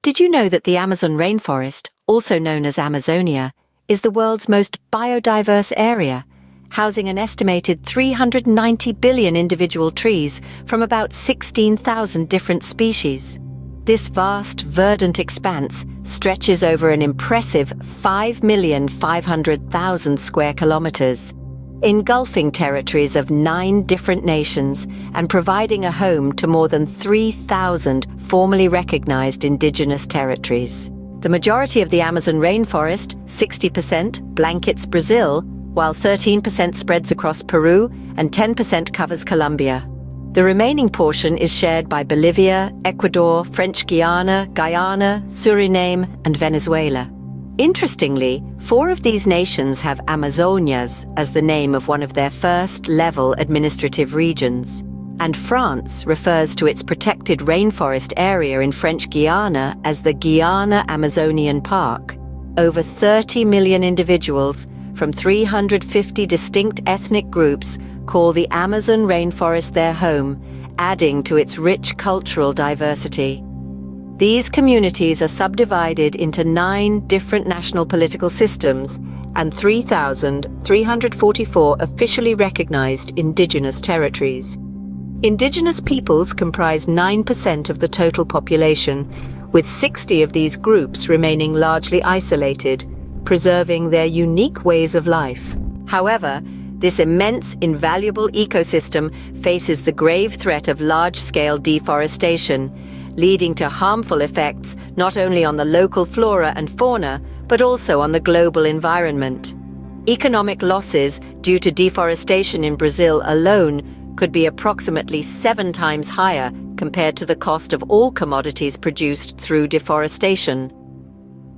Did you know that the Amazon rainforest, also known as Amazonia, is the world's most biodiverse area, housing an estimated 390 billion individual trees from about 16,000 different species? This vast, verdant expanse stretches over an impressive 5,500,000 square kilometers, engulfing territories of 9 different nations and providing a home to more than 3,000 formally recognized indigenous territories. The majority of the Amazon rainforest, 60%, blankets Brazil, while 13% spreads across Peru and 10% covers Colombia. The remaining portion is shared by Bolivia, Ecuador, French Guiana, Guyana, Suriname, and Venezuela. Interestingly, 4 of these nations have Amazonias as the name of one of their first-level administrative regions, and France refers to its protected rainforest area in French Guiana as the Guiana Amazonian Park. Over 30 million individuals from 350 distinct ethnic groups call the Amazon rainforest their home, adding to its rich cultural diversity. These communities are subdivided into 9 different national political systems and 3,344 officially recognized indigenous territories. Indigenous peoples comprise 9% of the total population, with 60 of these groups remaining largely isolated, preserving their unique ways of life. However, this immense, invaluable ecosystem faces the grave threat of large-scale deforestation, leading to harmful effects not only on the local flora and fauna, but also on the global environment. Economic losses due to deforestation in Brazil alone could be approximately 7 times higher compared to the cost of all commodities produced through deforestation.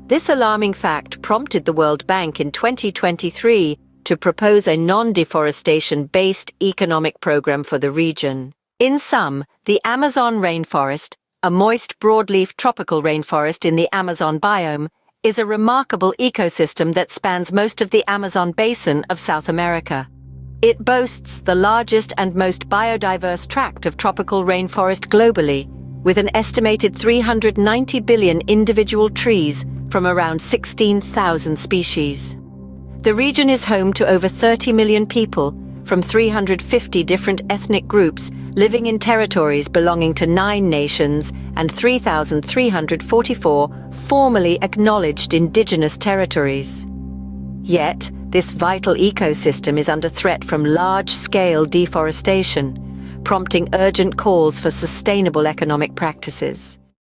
This alarming fact prompted the World Bank in 2023 to propose a non-deforestation-based economic program for the region. In sum, the Amazon rainforest, a moist broadleaf tropical rainforest in the Amazon biome, is a remarkable ecosystem that spans most of the Amazon basin of South America. It boasts the largest and most biodiverse tract of tropical rainforest globally, with an estimated 390 billion individual trees from around 16,000 species. The region is home to over 30 million people from 350 different ethnic groups living in territories belonging to 9 nations and 3,344 formally acknowledged indigenous territories. Yet, this vital ecosystem is under threat from large-scale deforestation, prompting urgent calls for sustainable economic practices.